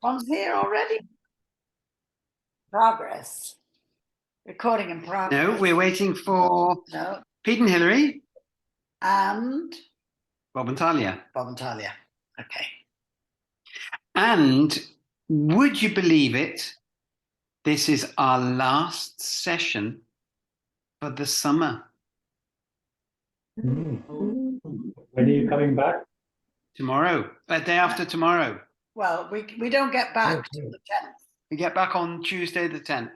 One's here already. Progress. Recording in progress. No, we're waiting for No. Pete and Hillary. And Bob and Talia. Bob and Talia. Okay. And would you believe it? This is our last session for the summer. When are you coming back? Tomorrow, day after tomorrow. Well, we don't get back till the 10th. We get back on Tuesday the 10th.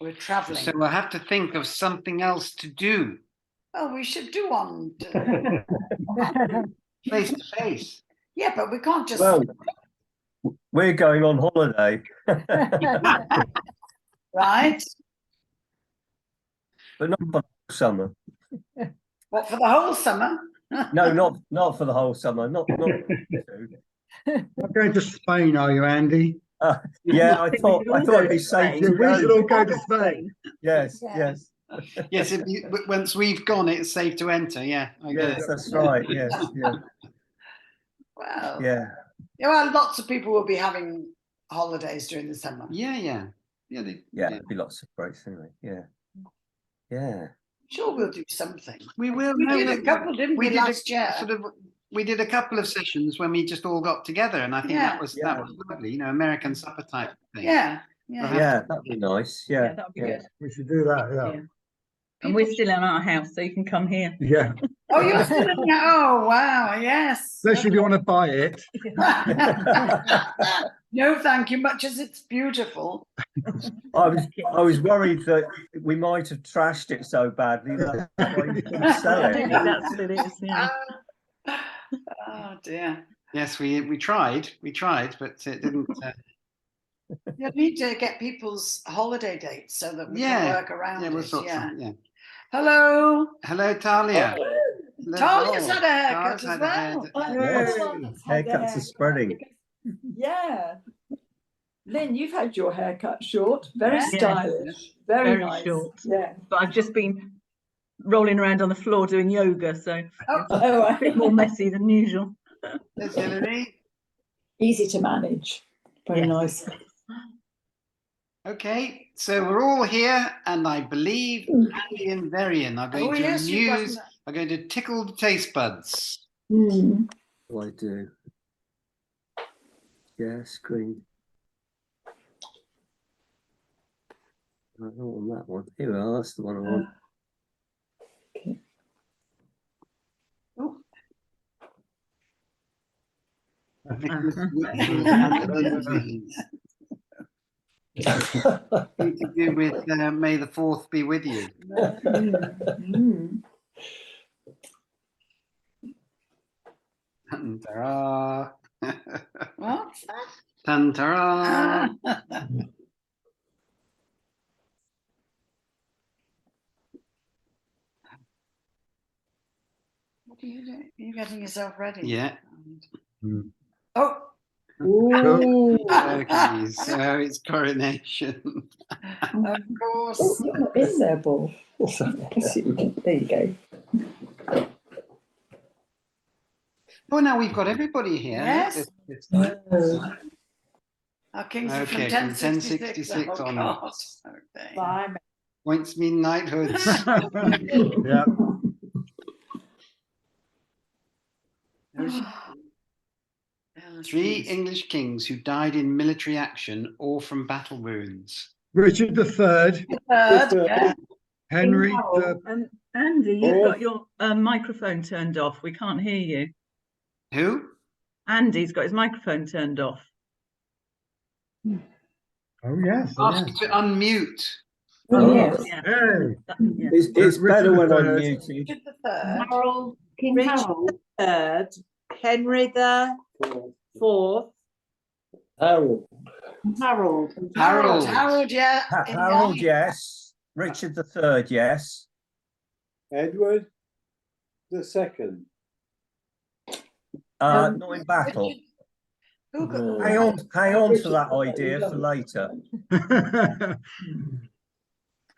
We're travelling. So we'll have to think of something else to do. Oh, we should do one. Face to face. Yeah, but we can't just. Well, we're going on holiday. Right? But not for the summer. What, for the whole summer? No, not for the whole summer. Not. Not going to Spain, are you, Andy? Yeah, I thought it'd be safe. We should all go to Spain. Yes. Yes, once we've gone, it's safe to enter. Yeah, I get Yes, it. that's right. Yes, yeah, Well, yeah. well, lots of people will be having holidays during the summer. Yeah. Yeah, there'd be lots of breaks anyway. Yeah. Sure, we'll do something. We will. We did a couple, didn't we, last year? We did a couple of sessions when we just all got together, and I think that was lovely. You know, American supper type thing. Yeah. Yeah, that'd be nice. Yeah, that'd be good. We should do that, yeah. And we're still in our house, so you can come here. Yeah. Oh, you're still in there? Oh, wow, yes. Especially if you want to buy it. No, thank you, much as it's beautiful. I was worried that we might have trashed it so badly that that's why you couldn't sell I think it. that's what it is. Yeah. Oh, dear. Yes, we tried, but it didn't. You need to get people's holiday dates so that we can work around we'll it. sort some, yeah. Hello. Hello, Talia. Talia's had a haircut as well. Yes, haircuts are spreading. Yeah. Lynn, you've had your hair cut short. Very Yeah. stylish. Very nice. Short. Yeah. But I've just been rolling around on the floor doing yoga, so Oh, Oh, a bit more messy than usual. There's Hillary. easy to manage. Very Yes. nice. Okay, so we're all here, and I believe Andy and Varian are going oh to yes, you've got amuse, are going to tickle the taste buds. Mm. What do I do? Yeah, screen. I don't want that one. Here we are. That's the one I want. Something to do with May the 4th be with you. Mm. Tan-ta-ra. What's that? Tan-ta-ra. What are you doing? Are you getting yourself ready? Yeah. Oh. Ooh. Okay, so it's coronation. Of course. Oh, you're not in there, Bob. There you go. Oh, now we've got everybody here. Yes. Oh. Our kings are Okay, from from 1066. 1066 Oh, onwards. God. Okay. Bye. Points mean knighthoods. Yeah. Three English kings who died in military action or from battle wounds. Richard III, Third, yeah. Henry King the And Andy, you've got your microphone turned off. We can't hear you. Who? Andy's got his microphone turned off. Oh yes. Ask to unmute. Oh, yes. Yeah. Hey. Yeah. It's better when I'm Richard muted. Richard the Third. Harold, King Richard Harold. III, Henry the Fourth. Harold. Harold. Harold. Harold, yeah. Harold, yes. Richard III, yes. Edward the Second. Not in battle. Richard- Who got, Hang on to that idea for later.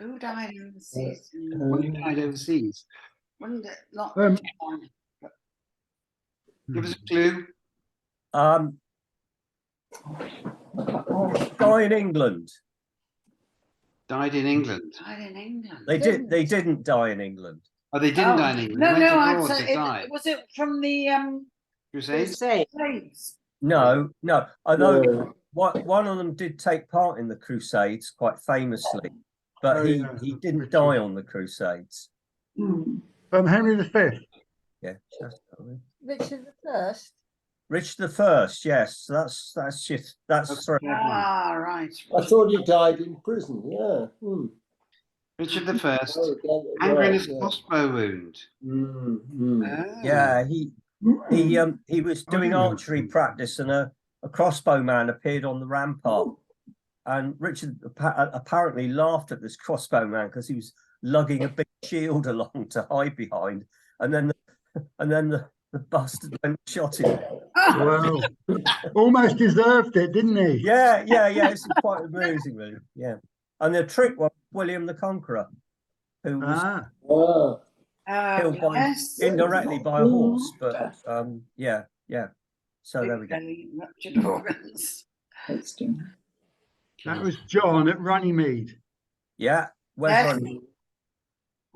who died overseas? Who died overseas? Wasn't it not? Um, Give us a clue. Die in England. Died in England. Died in England. They didn't die in England. Oh, they didn't Oh, die in England. No, They went no, I'd abroad say to die. was it from the Crusades. Crusades? No. Although No. one of them did take part in the Crusades quite famously, but Oh, he yeah. didn't die on the Crusades. From Henry V. Yeah. Richard the First. Richard I, yes. That's three. Ah, right. I thought he died in prison, yeah. Richard the First. Oh, Gangrenous right, yeah. crossbow wound. Mm. Yeah, he was doing archery practice, and a crossbow man appeared on the rampart, and Richard apparently laughed at this crossbow man because he was lugging a big shield along to hide behind, and then the bastard went and shot him. Well, almost deserved it, didn't he? Yeah, it's quite amusing, really. Yeah, and the trick was William the Conqueror, who was Ah, killed indirectly by a horse, but yeah. So there we go. Ruptured organs. That was John at Runnymede. Yeah, well Yes. done.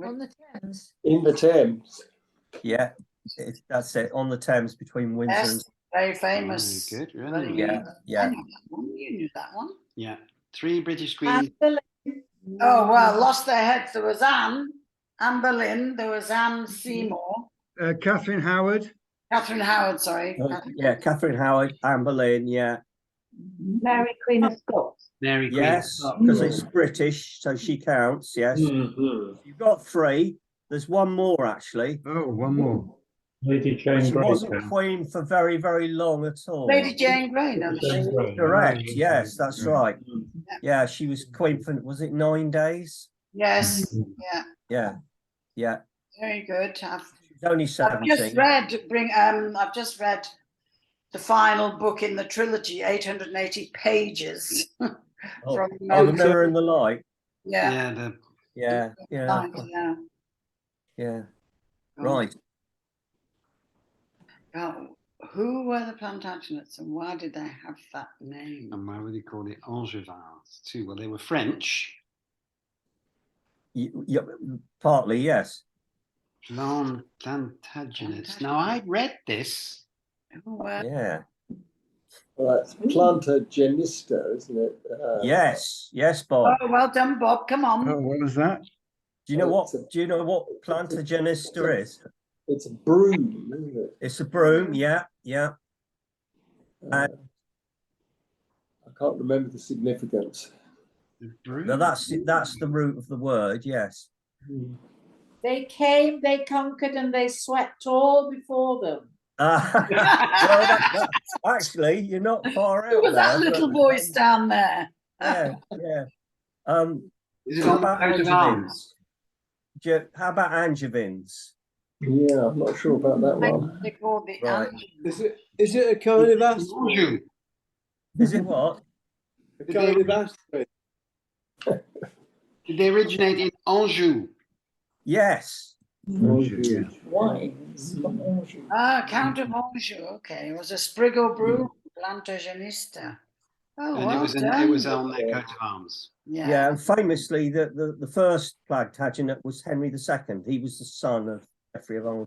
On the Thames. in the Thames. Yeah, that's it. On the Thames between Windsor and Yes, very famous. Very good, really. Runnymede. Yeah. I knew that one. You knew that one. Yeah. 3 British queens. Oh well, lost their heads. There was Anne Boleyn. There was Anne Seymour. Catherine Howard. Catherine Howard. Sorry. yeah, Catherine Howard, Anne Boleyn, yeah. Mary Queen of Scots. Mary Queen. Yes, because it's British, so she counts, yes. Mhm. You've got 3. There's one more actually. Oh, one more. Lady She Jane wasn't Grey. queen for very, very long at all. Lady Jane Grey. No, Jane Grey. Correct, yes, that's right. Mm. Yeah, she was queen for, was it 9 days? yes. Yeah. Yeah. Very good. She's only I've 17. just read. I've just read the final book in the trilogy, 880 pages. Oh, from the Mirror and the Light. Yeah. Yeah. Yeah. Right. Oh, who were the Plantagenets and why did they have that name? And why would they call it Angevins too? Well, they were French. Yeah, partly, yes. Plantagenets. Now, I read this. Who were? Yeah. Well, that's Plantagenista, isn't it? Yes, Bob. Oh, well done, Bob. Come on. Oh, what was that? Do you know what Plantagenista is? It's a broom, isn't it? It's a broom, yeah. I can't remember the significance. No, that's the root of the word, yes. They came, they conquered, and they swept all before them. Well, actually, you're not far out. Who was that there, little but- voice down there? Yeah. Is it How on the about coat of arms? Angevins? How about Angevins? Yeah, I'm not sure about that one. They called the Right. Is it a kind of aspirin? Anjou. Is it what? A kind of aspirin? Did they originate in Anjou? Yes. Wines from Anjou. Count of Anjou. Okay, it was a sprig or brew, Plantagenista. Oh, And well it was done. on their coat of arms. Yeah, and famously, the first Plantagenet was Henry II. He was the son of Geoffrey of Anjou.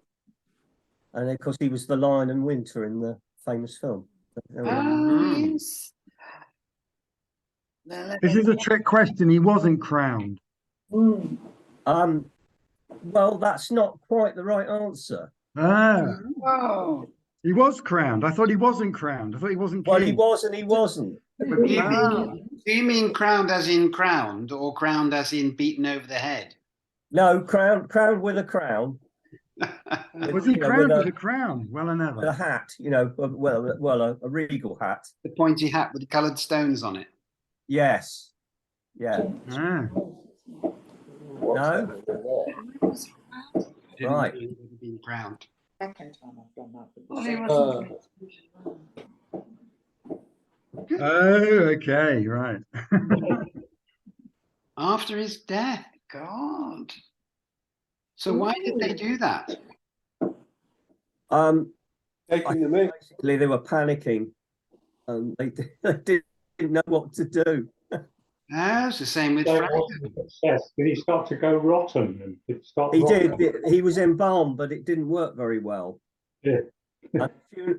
And of course, he was the Lion and Winter in the famous film. Oh, yes. This is a trick question. He wasn't crowned. Well, that's not quite the right answer. Ah, Oh, he was crowned. I thought he wasn't crowned. I thought he wasn't king. Well, he was and he wasn't. Do you Ah. mean crowned as in crowned or crowned as in beaten over the head? No, crowned with a crown. Was he You know, crowned with with a crown? Well, I a never. hat, a regal hat. The pointy hat with the coloured stones on it. Yes. Yeah. Ah. No? Didn't Right. know he would have been crowned. Second time I've done that. well, he wasn't. Oh, okay, right. After his death. God. So why did they do that? Taking the mick. Basically, they were panicking. They didn't know what to do. Oh, it's the same with Don't Frank. want the success. Did he start to go rotten and it start He rotting? did. He was embalmed, but it didn't work very well. Yeah. And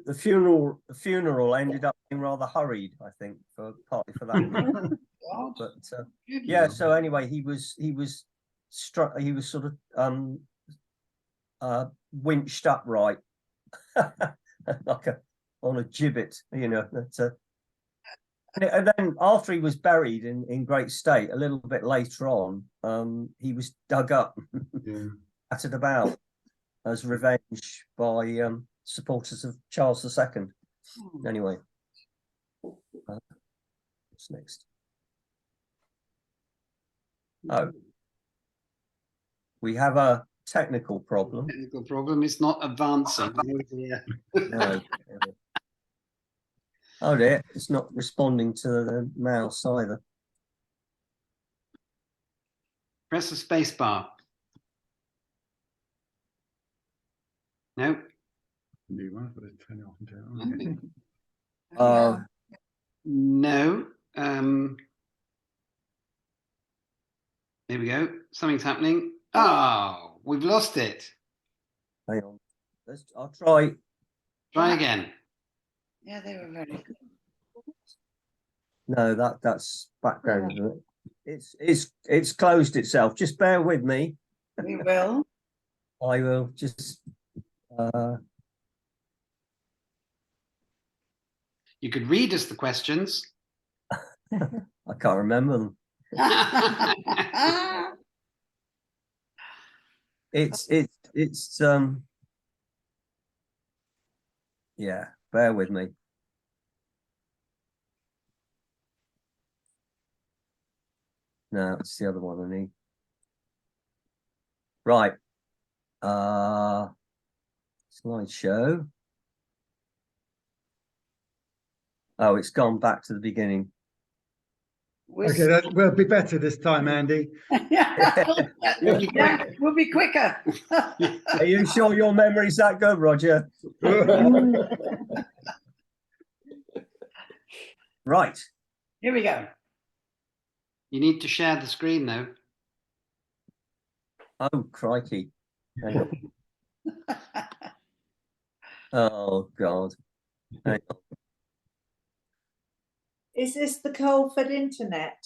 the funeral ended up being rather hurried, I think, partly for that. But yeah. So anyway, he was struck. He was sort of winched upright, like on a gibbet, you know. And then after he was buried in great state, a little bit later on, he was dug up, battered about as revenge by supporters of Charles II. Anyway, what's next? Oh, we have a technical problem. Technical problem. It's not advancing. Oh, dear. No. Oh dear, it's not responding to the mouse either. Press the space bar. No. No. There we go. Something's happening. Oh, we've lost it. Hang on. I'll try. Try again. Yeah, they were very good. No, that's background. Isn't it? It's closed itself. Just bear with me. We will. I will just You could read us the questions. I can't remember them. It's yeah, bear with me. No, it's the other one I need. Right. Slideshow. Oh, it's gone back to the beginning. Okay, that will be better this time, Andy. Yeah, we'll be quicker. Are you sure your memory's that good, Roger? Right. Here we go. You need to share the screen though. Oh, crikey. Hang on. Oh, God. Hang on. Is this the Colford internet?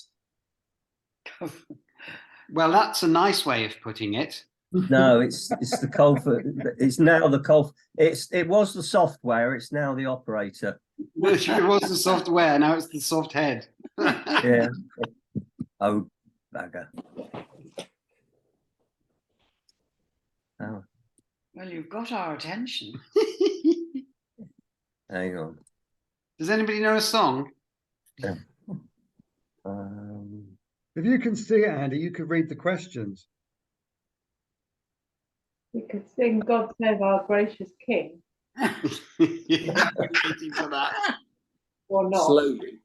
Well, that's a nice way of putting it. No, it's the Colford. It's now the Colford. It was the software. It's now the operator. Which it was the software, now it's the soft head. Yeah. Oh, bugger. Oh, Well, you've got our attention. hang on. Does anybody know a song? If you can see it, Andy, you could read the questions. We could sing God Save Our Gracious King, Yeah, waiting for that. or not. Slowly.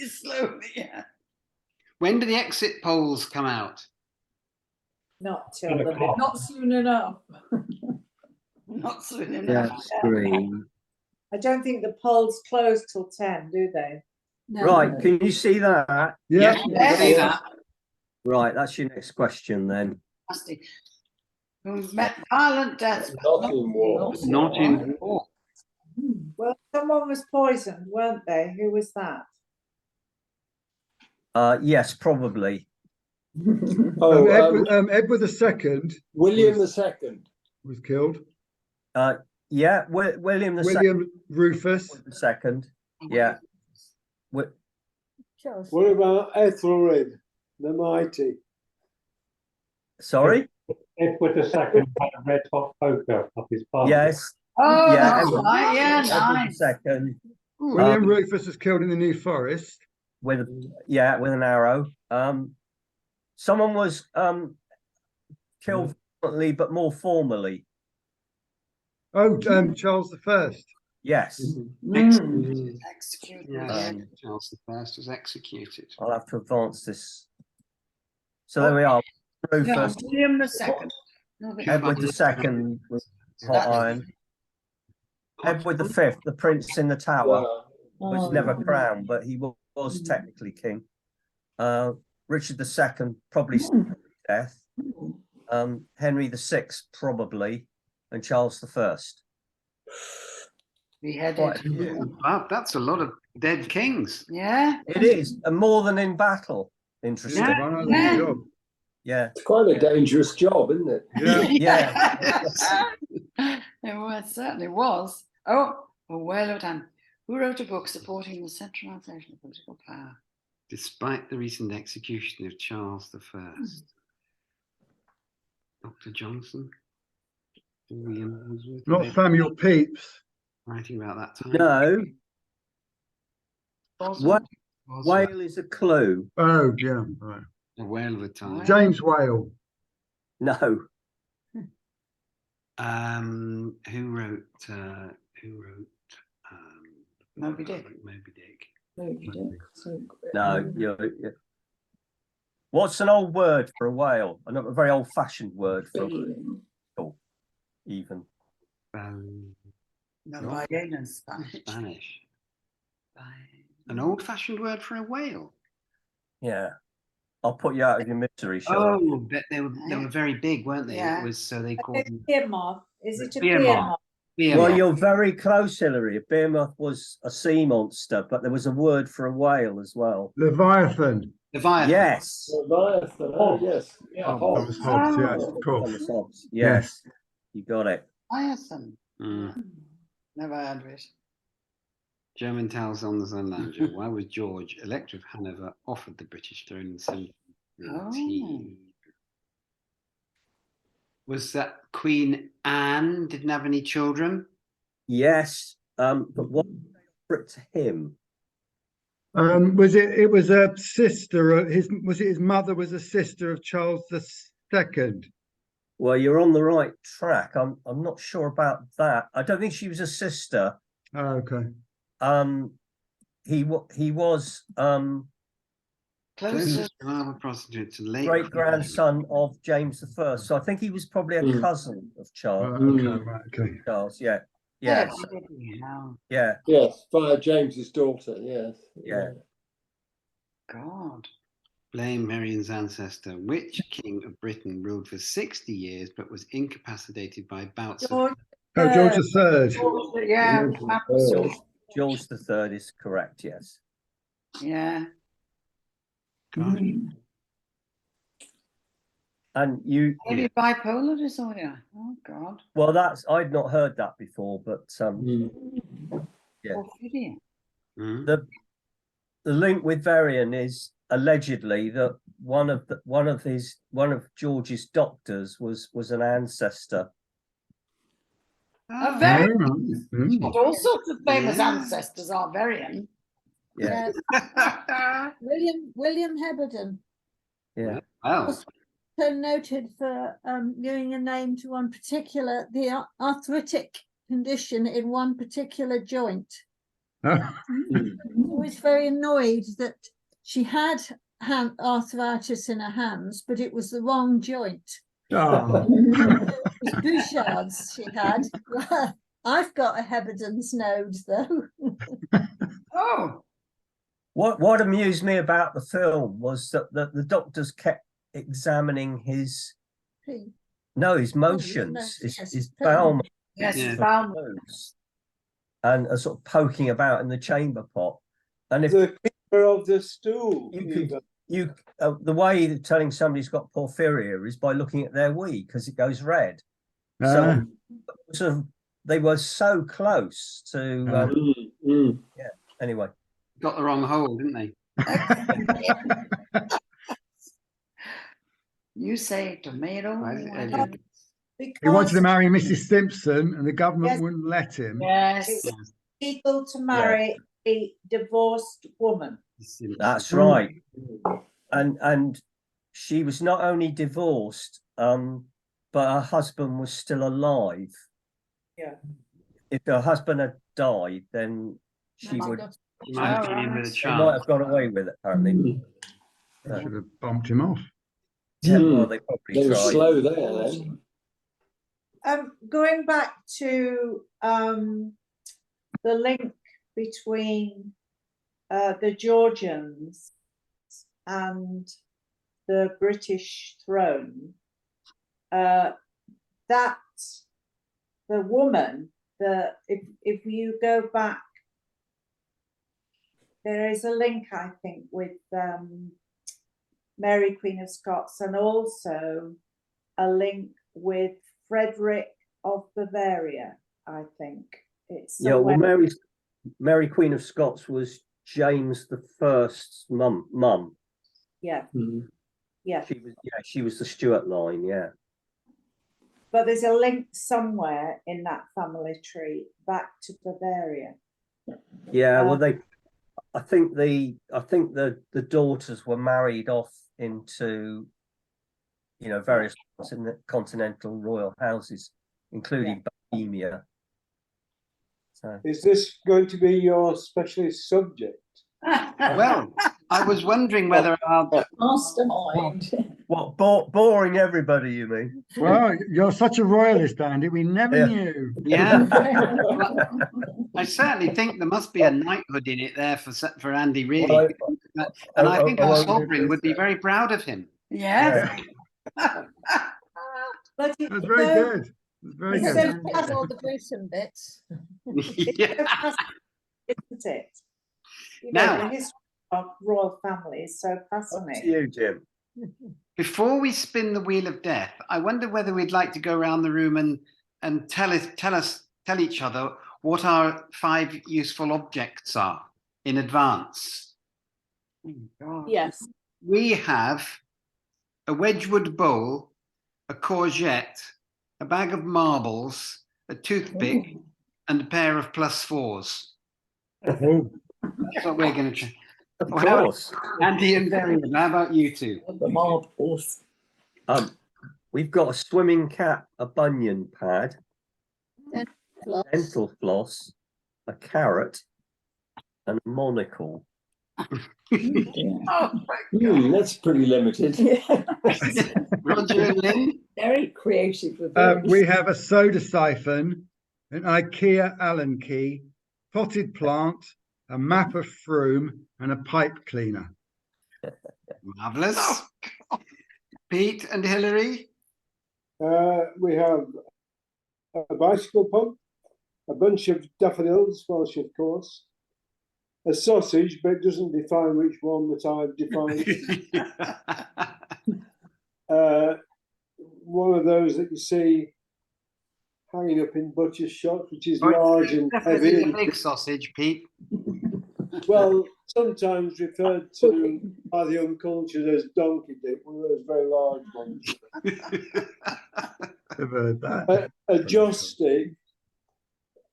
Slowly, yeah. When do the exit polls come out? Not till the Not soon enough. Not soon Yeah, enough. screen. I don't think the polls close till 10, do they? No. Right, can you see that? Yeah. Yes. See that? Right, that's your next question then. Nasty. Who met violent death. Not in war. Not in war. Well, someone was poisoned, weren't they? Who was that? Yes, probably. Oh, Edward II William II. was killed. Yeah, William the William Rufus. second. Yeah. What about Ethelred the Mighty? Sorry? Edward II had a red hot poker up his bum. Yes. Oh, Yeah, that's Edward- right. Yeah, Edward nice. second William Rufus was killed in the New Forest. with an arrow. Someone was killed violently, but more formally. Oh, Charles I. Yes. Executed. Yeah, Um, Charles I was executed. I'll have to advance this. So there we are. No, Rufus, William the Second. No, but- Edward II with hot iron. Edward V, the Prince in the Tower. was Oh, never yeah. crowned, but he was technically king. Richard II probably death. Henry VI probably, and Charles I. Beheaded. Quite a few. Wow, that's a lot of dead kings. Yeah. It is, and more than in battle. Interesting. Yeah. Right, Yeah. job. Yeah. It's quite a dangerous job, isn't it? Yeah. It certainly was. Oh, a whale of time. Who wrote a book supporting the centralisation of political power? Despite the recent execution of Charles I. Dr. Johnson? William Wordsworth? Not Samuel Pepys. Writing about that time. No, Boswell? Boswell. Whale is a clue. Oh, yeah. Right. A whale of a time. James Whale. No. Who wrote Moby Dick. Moby Dick. Moby Dick. So, No. You're. What's an old word for a whale? A very old-fashioned word for even. No, No. ballena in Spanish. Spanish. An old-fashioned word for a whale. Yeah. I'll put you out of your misery, shall I? Oh, but they were very big, weren't they? Yeah. It was so they called them Beer moth. Is it a beer beer moth. moth? beer Well, moth. you're very close, Hilary. A beer moth was a sea monster, but there was a word for a whale as well. Leviathan. Leviathan. Yes. Leviathan, oh yes. Yeah, Thomas Hobbes, yes, of course. Thomas Hobbes. Yes. You got it. Leviathan. Mm. Never heard of it. German tales on the Sunlander. Why was George, Elector of Hanover, offered the British throne in 1719? Was that Queen Anne didn't have any children? Yes. But what offer it to him? It was a sister of his mother was a sister of Charles II. Well, you're on the right track. I'm not sure about that. I don't think she was a sister. Oh, okay. He was Closest. Reliable prostitute to late great grandson of James I. So I think he was probably a cousin of Charles. Okay. Charles, yeah. Yeah. Yeah. Yes, via James's daughter, yes. Yeah. God. Blame Marian's ancestor. Which king of Britain ruled for 60 years but was incapacitated by bouts of... George, Oh, George III. Yeah. George III is correct, yes. Yeah. God. And you, Maybe bipolar disorder. Oh God. well, I'd not heard that before, but yeah. Porphyria. Mm. The link with Varian is allegedly that one of George's doctors was an ancestor. A very, Mm. all sorts of famous Yeah. ancestors are Varian. Yeah. William Heberden, Yeah. Well, so noted for giving a name to the arthritic condition in one particular joint. He was very annoyed that she had arthritis in her hands, but it was the wrong joint. Oh. It was Bouchard's she had. I've got a Heberden's node though. Oh. What amused me about the film was that the doctors kept examining his motions, his bowel Yes. Yeah. Balm- and sort of poking about in the chamber pot. And if The keeper of the stool. the way that telling somebody's got porphyria is by looking at their wee because it goes red. So sort of they were so close to anyway. got the wrong hole, didn't they? You say tomato. He wanted to marry Mrs. Simpson, and the government wouldn't let him. Yes. It's legal to marry a divorced woman. That's right. And she was not only divorced, but her husband was still alive. Yeah. If her husband had died, then she would Might have been in with a she might child. have got away with it, apparently. They should have bumped him off. Yeah, well, they probably They were tried. slow there then. Going back to the link between the Georgians and the British throne, that the woman, if you go back, there is a link, I think, with Mary Queen of Scots, and also a link with Frederick of Bavaria, I think. It's Yeah, well, somewhere- Mary Queen of Scots was James the First's mum. Yeah, yeah. She was the Stuart line, yeah. But there's a link somewhere in that family tree back to Bavaria. Yeah, well, I think the daughters were married off into, various continental royal houses, including Bohemia. So Is this going to be your specialist subject? Well, I was wondering whether our Mastermind. what boring everybody, you mean? Well, you're such a royalist, Andy. We never Yeah. knew. yeah, I certainly think there must be a knighthood in it there for Andy, really. Well, And I think I our won't sovereign do would be that. very proud of him. Yes. But it's That's very so- good. That's very It's good. so Have all the gruesome bits. It's Yeah. so fascinating, isn't it? Now- The history of royal family is so Up to fascinating. you, Jim. Before we spin the wheel of death, I wonder whether we'd like to go around the room and tell each other what our 5 useful objects are in advance. Yes. We have a Wedgwood bowl, a courgette, a bag of marbles, a toothpick, and a pair of +4s. That's what we're going to try. Of Well, how- course. Andy and Vernon, how about you two? The marbles. We've got a swimming cap, a bunion pad, dental floss, a carrot, and a monocle. That's pretty limited. Roger and Lynn? Very creative with We have a soda siphon, an IKEA Allen key, potted plant, a map of Frome, and a pipe cleaner. Marvellous. Pete and Hilary? We have a bicycle pump, a bunch of daffodils, Welsh of course, a sausage, but it doesn't define which one that I've defined. One of those that you see hanging up in butcher's shops, which is large and Definitely heavy. a big sausage, Pete. Well, sometimes referred to by the uncultured as donkey dick, one of those very large ones. I've heard that. A joss stick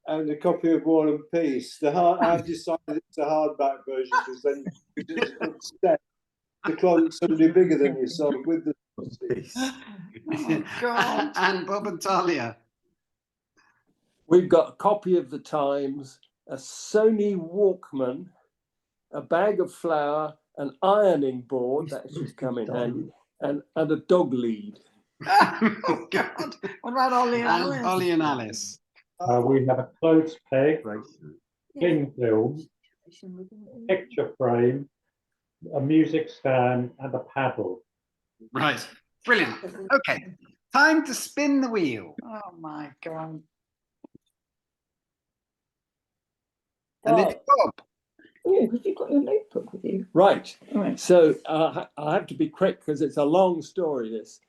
and a copy of War and Peace. I've decided it's a hardback version because then you just step to clunk somebody bigger than yourself with the stick. Oh, God. And Bob and Talia. We've got a copy of the Times, a Sony Walkman, a bag of flour, an ironing board, that should come in handy, and a dog lead. Oh, God. What about Ollie and And Alice? Ollie and Alice. We have a clothes peg, Right. cling film, picture frame, a music stand, and a paddle. Right. Brilliant. Okay. Time to spin the wheel. Oh, my God. And it's Bob. Oh, have you got your notebook with you? Right. All right. So I have to be quick because it's a long story, this.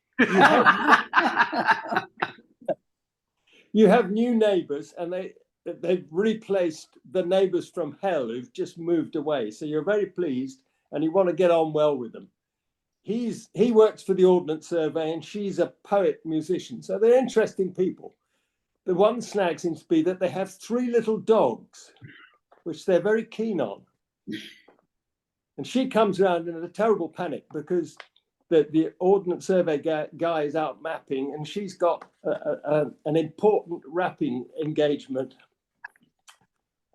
You have new neighbours and they've replaced the neighbours from hell who've just moved away. So you're very pleased and you want to get on well with them. He works for the Ordnance Survey and she's a poet musician. So they're interesting people. The one snag seems to be that they have 3 little dogs, which they're very keen on. And she comes around in a terrible panic because the Ordnance Survey guy is out mapping and she's got an important rapping engagement.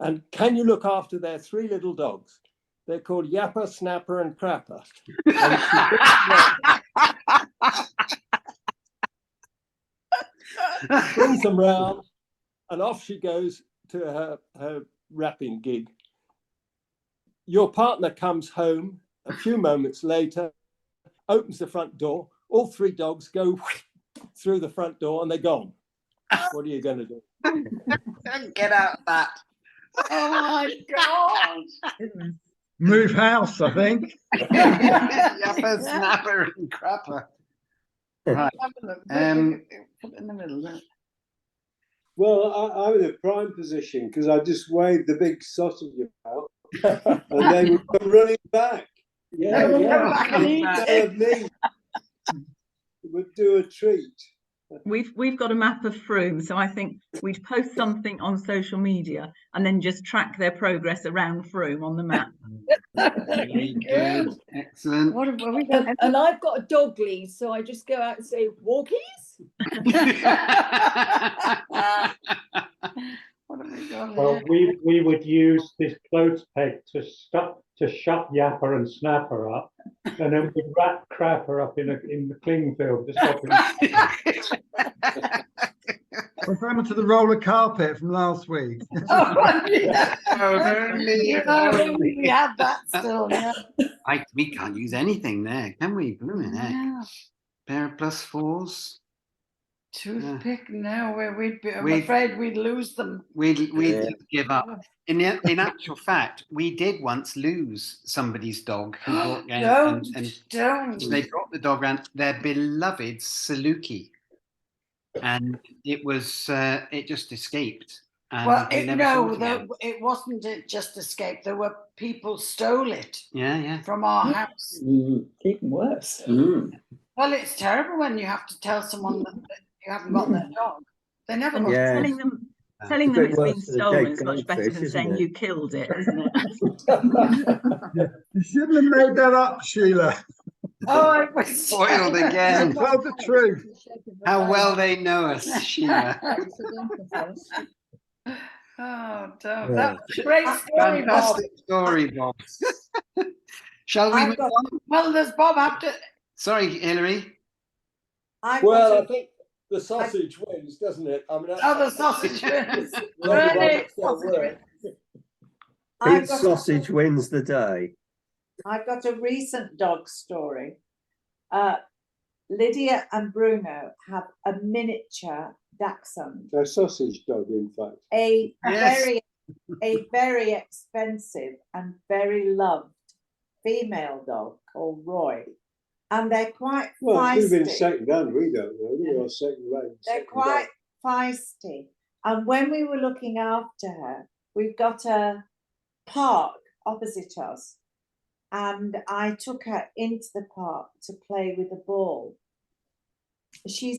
And can you look after their 3 little dogs? They're called Yapper, Snapper, and Crapper. And she brings them round, and off she goes to her wrapping gig. Your partner comes home a few moments later, opens the front door. All 3 dogs go through the front door and they're gone. What are you going to do? Get out of that. Oh my God. Move house, I think. Yapper, snapper, and crapper. Right. Have a look. Put it in the middle. There. Well, I'm in a prime position because I just waved the big sausage about and they would come running back. Yeah, Come yeah. back and eat Instead it. of me, would do a treat. We've got a map of Frome, so I think we'd post something on social media and then just track their progress around Frome on the map. Very good. Excellent. What have we got? And I've got a dog lead, so I just go out and say, walkies? What have we got Well, here? we would use this clothes peg to shut Yapper and Snapper up, and then we'd wrap Crapper up in the cling film to stop him. What happened to the roller carpet from last week? Oh, yeah. Only. We have that still, yeah. We can't use anything there, can we? Blooming heck. Yeah. Pair of +4s. Toothpick, no, I'm We'd- afraid we'd lose them. We'd Yeah. just give up. In actual fact, we did once lose somebody's dog who brought Don't. they brought the dog around, their beloved Saluki, and it was it just escaped. And Well, they never saw it again. it wasn't it just escaped. There were people stole it Yeah. from our house. Even worse. Well, it's terrible when you have to tell someone that you haven't got their dog. They never And got Yeah. telling them It's telling a them bit it's been worse than a stolen dead is much better goldfish, than isn't saying it? you killed it, isn't it? You shouldn't have made that up, Sheila. Oh, it was Spoiled again. Tell the truth. How well they know us, Sheila. Oh, don't. Yeah. That's a great story, Bob. Fantastic story, Bob. Shall we I've move got- on? Well, there's Bob after. Sorry, Hilary. Well, I got think the sausage wins, doesn't it? I mean, Oh, the sausage wins. Everyone Really, gets their sausage word. wins. I've Each got sausage wins the day. I've got a recent dog story. Lydia and Bruno have a miniature dachshund, A sausage dog, in fact. a Yes. very expensive and very loved female dog called Roy, and they're quite Well, it could have been feisty. second hand, we don't know, or second hand. They're quite feisty. And when we were looking after her, we've got a park opposite us. And I took her into the park to play with a ball. She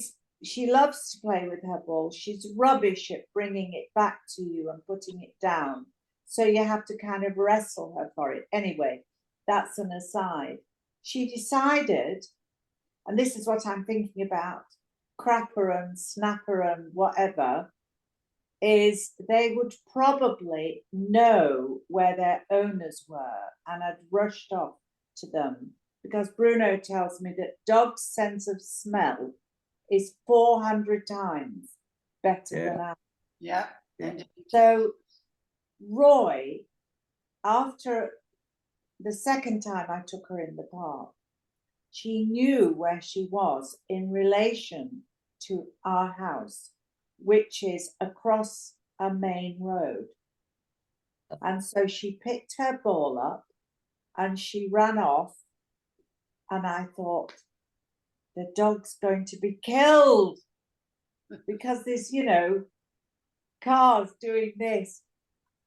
loves to play with her ball. She's rubbish at bringing it back to you and putting it down. So you have to kind of wrestle her for it. Anyway, that's an aside. She decided, and this is what I'm thinking about, Crapper and Snapper and whatever, is they would probably know where their owners were and had rushed off to them, because Bruno tells me that dogs' sense of smell is 400 times better than ours. Yeah. So Roy, after the second time I took her in the park, she knew where she was in relation to our house, which is across a main road. And so she picked her ball up and she ran off. And I thought, the dog's going to be killed because there's, cars doing this.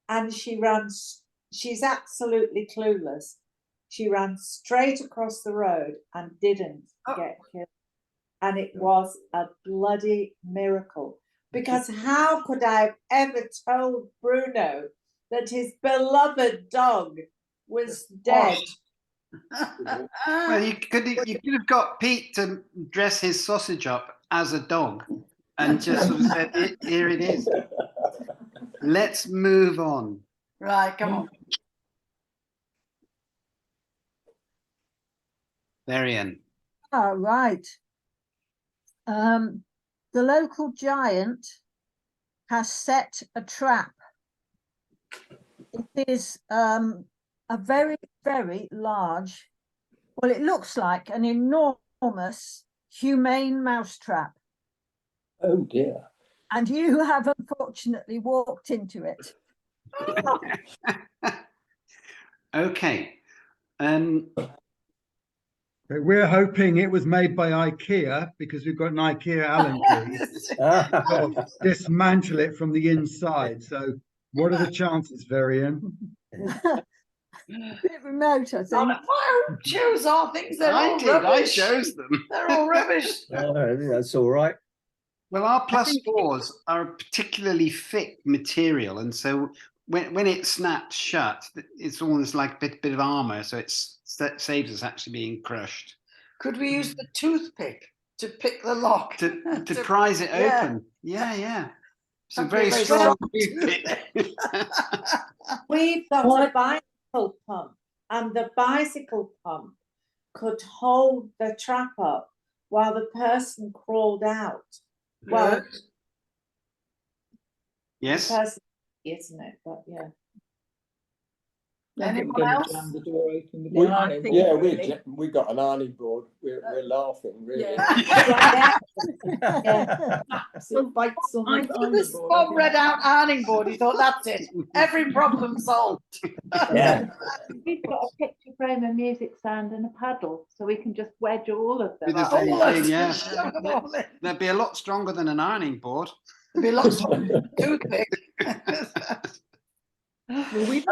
And she runs, she's absolutely clueless. She ran straight across the road and didn't get killed. And it was a bloody miracle. Because how could I have ever told Bruno that his beloved dog was dead? Well, you could have got Pete to dress his sausage up as a dog and just sort of said, "Here it is." Let's move on. Right, come on. Varian. Oh, right. The local giant has set a trap. is a very, very large, well, it looks like an enormous humane mousetrap. Oh dear. And you have unfortunately walked into it. Okay. We're hoping it was made by IKEA because we've got an IKEA Allen key. Dismantle it from the inside. So what are the chances, Varian? Bit remote, I Oh, think. wow, chose our things. They're I all did. I rubbish. chose them. They're all rubbish. Oh, I think that's all right. Well, our +4s are a particularly thick material, and so when it snaps shut, it's almost like a bit of armor. So it saves us actually being crushed. Could we use the toothpick to pick the lock? To prise it yeah. open. Yeah. It's a That'd very be very strong strong. toothpick. We've got a bicycle pump, and the bicycle pump could hold the trap up while the person crawled out. Well, Good. Yes. the person, isn't it? But yeah. Anyone else? Jam the door open with We- the ironing board, Yeah, really. we got an ironing board. We're laughing, really. Yeah. Yeah. Absolute bites on I the think ironing This board, Bob I read think. out ironing board. He thought, that's it. Every problem solved. Yeah. We've got a picture frame, a music stand, and a paddle, so we can just wedge all of Do them the up. same Oh, thing, yeah. shove them all in. That'd be a lot stronger than an ironing board. There'd be lots of toothpick. Well, we've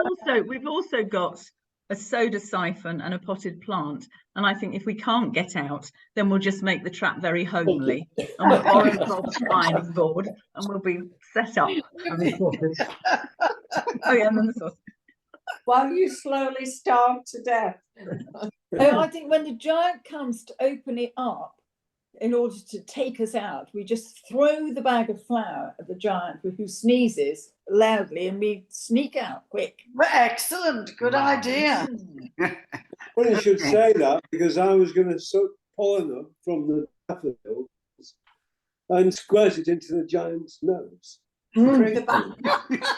also got a soda siphon and a potted plant, and I think if we can't get out, then we'll just make the trap very homely, and we'll borrow Bob's ironing board, and we'll be set up. Oh yeah, and then the sauce. While you slowly starve to death. I think when the giant comes to open it up, in order to take us out, we just throw the bag of flour at the giant who sneezes loudly, and we sneak out quick. Well, excellent. Good idea. Well, you should say that because I was going to suck pollen up from the daffodils and squirt it into the giant's nose. Through the back.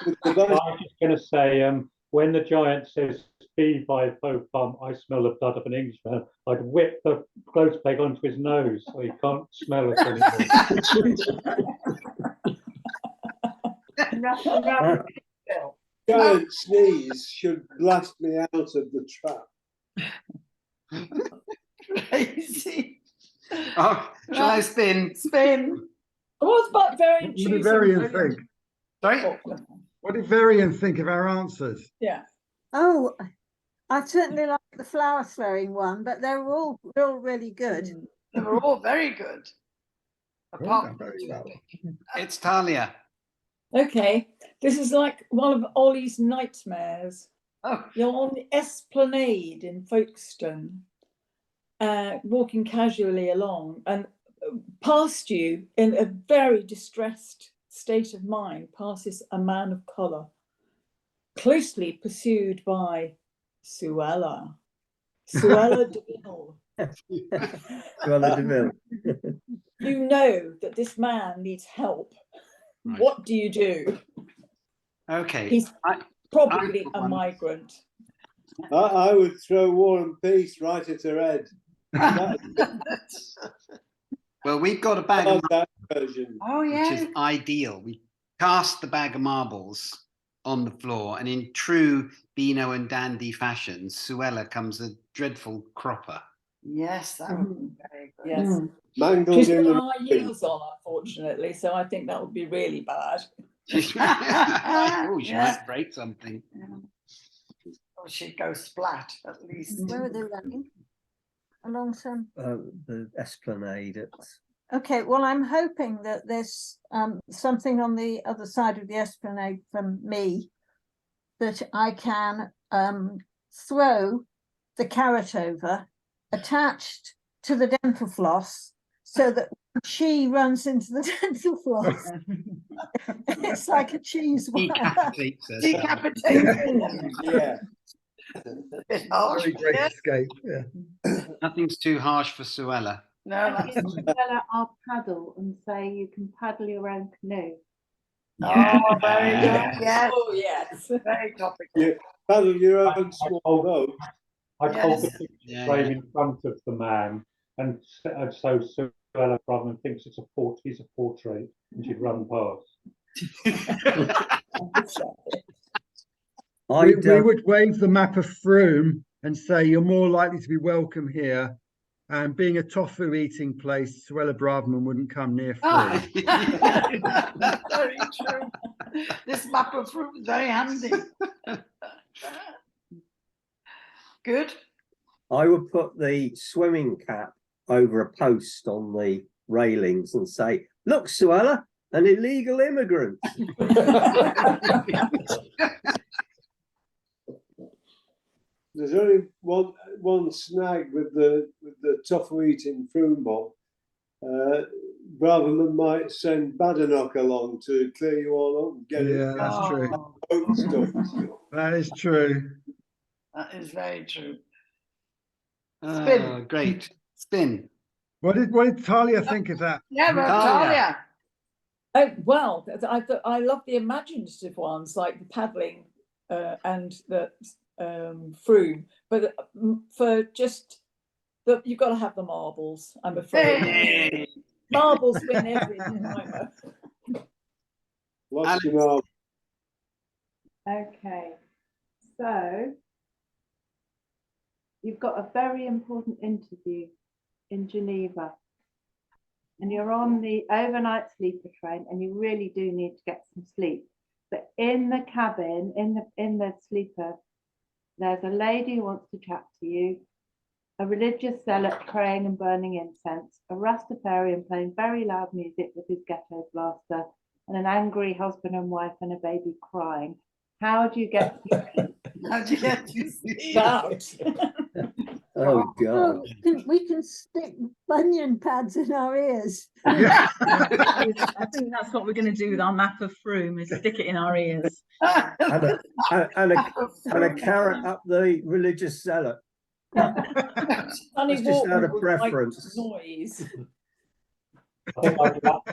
With the I bicycle. was just going to say, when the giant says "speed by faux bum, I smell the blood of an Englishman," I'd whip the clothes peg onto his nose so he can't smell it anymore. Giant sneeze should blast me out of the trap. Crazy. Oh, shall I spin? Spin. What's about Varian What did choosing? Varian think? Sorry? What did Varian think of our answers? Yeah. Oh, I certainly like the flower throwing one, but they're all really good. They were all very good. Apart from very the well. toothpick. It's Talia. Okay. This is like one of Ollie's nightmares. Oh, You're on the Esplanade in Folkestone, walking casually along, and past you, in a very distressed state of mind, passes a man of colour, closely pursued by Suella Deville. Suella Deville. You know that this man needs help. Right. What do you do? Okay. He's probably I've got a one. migrant. I would throw War and Peace right at her head. Well, we've got a bag of That version. oh which yeah. is ideal. We cast the bag of marbles on the floor, and in true Beano and Dandy fashion, Suella comes a dreadful cropper. Yes, that would be very good. Yes. Mangled She's in got the high heels on, unfortunately, so I think that would be really bad. Oh, she Yes. might break something. Or she'd go splat at least. Where are they running? Along some. The Esplanade at Okay, well, I'm hoping that there's something on the other side of the Esplanade from me that I can throw the carrot over, attached to the dental floss, so that when she runs into the dental floss, it's like a cheese wire. Decapitates us. Decapitated. Yeah. Bit harsh, Very great yeah. escape. Yeah. Nothing's too harsh for Suella. No, that's I'll paddle and say you can paddle your own canoe. Oh, very good. Yes, Oh, yes. very topical. Yeah. Paddle your own small boat. I hold the Yes. picture Yeah, frame yeah. in front of the man, and so Suella Braverman thinks it's he's a portrait, and she'd run past. We would wave the map of Frome and say you're more likely to be welcome here. And being a tofu eating place, Suella Braverman wouldn't come near Frome. Very true. This map of fruit is very handy. Good. I would put the swimming cap over a post on the railings and say, "Look, Suella, an illegal immigrant." There's only one snag with the tofu eating Frome Bob. Braverman might send Badenoch along to clear you all up and get Yeah, it. that's true. Boat stuff. That is true. That is very true. Oh, great. Spin. What did Talia think of that? Yeah, Talia. Talia. Oh, well, I love the imaginative ones like the paddling and the Frome, but for just you've got to have the marbles, I'm afraid. Hey. Marbles win every time. Lots of marbles. Okay, so you've got a very important interview in Geneva, and you're on the overnight sleeper train, and you really do need to get some sleep. But in the cabin, in the sleeper, there's a lady who wants to chat to you, a religious zealot praying and burning incense, a Rastafarian playing very loud music with his ghetto blaster, and an angry husband and wife and a baby crying. How do you get How do you get to see Out. Oh God! We can stick bunion pads in our ears. Yeah. I think that's what we're going to do with our map of Frome, is stick it in our ears. And a carrot up the religious zealot. Funny It's just out of walk with white preference. noise. I think I'd wrap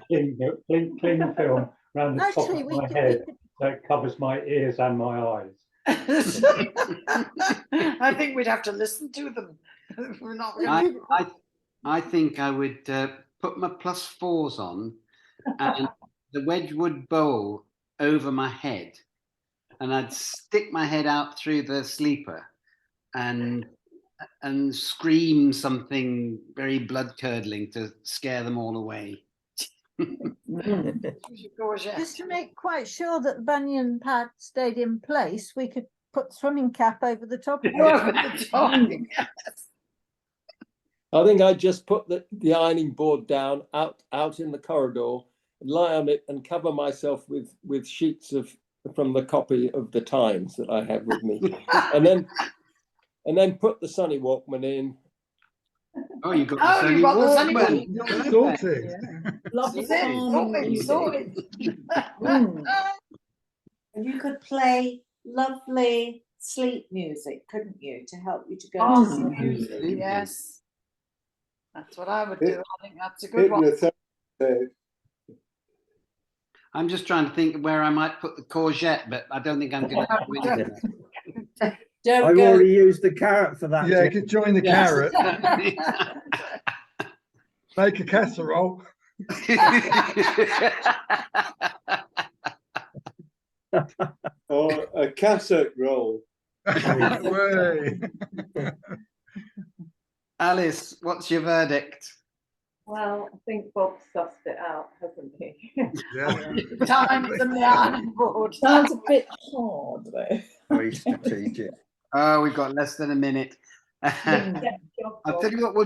cling film around the top Actually, of we my could- head so it covers my ears and my eyes. I think we'd have to listen to them. We're not going I think I would put my +4s on and the Wedgwood bowl over my head, and I'd stick my head out through the sleeper and scream something very blood curdling to scare them all away. Just to make quite sure that the bunion pad stayed in place, we could put swimming cap over the top of it. I think I just put the ironing board down out in the corridor, lie on it, and cover myself with sheets from the copy of the Times that I have with me, and then put the Sunny Walkman in. Oh, you got Oh, you got the Sunny Walkman. Sorted. Lovely That's it. calming Sorted, music. sorted. And you could play lovely sleep music, couldn't you, to help you to go Oh, to sleep? music, yes. That's what I would do. I think that's a good one. Hypnotherapy. I'm just trying to think where I might put the courgette, but I don't think I'm going to. Don't I've go. already used the carrot for that. Yeah, you Jim. could join the Yes. carrot, make a casserole. Or a cassette roll. Way. Alice, what's your verdict? Well, I think Bob sussed it out, hasn't he? Yeah. Times and the ironing board. Sounds a bit hard though. Very strategic. Oh, we've got less than a minute. Get the job I'll done. tell you what we'll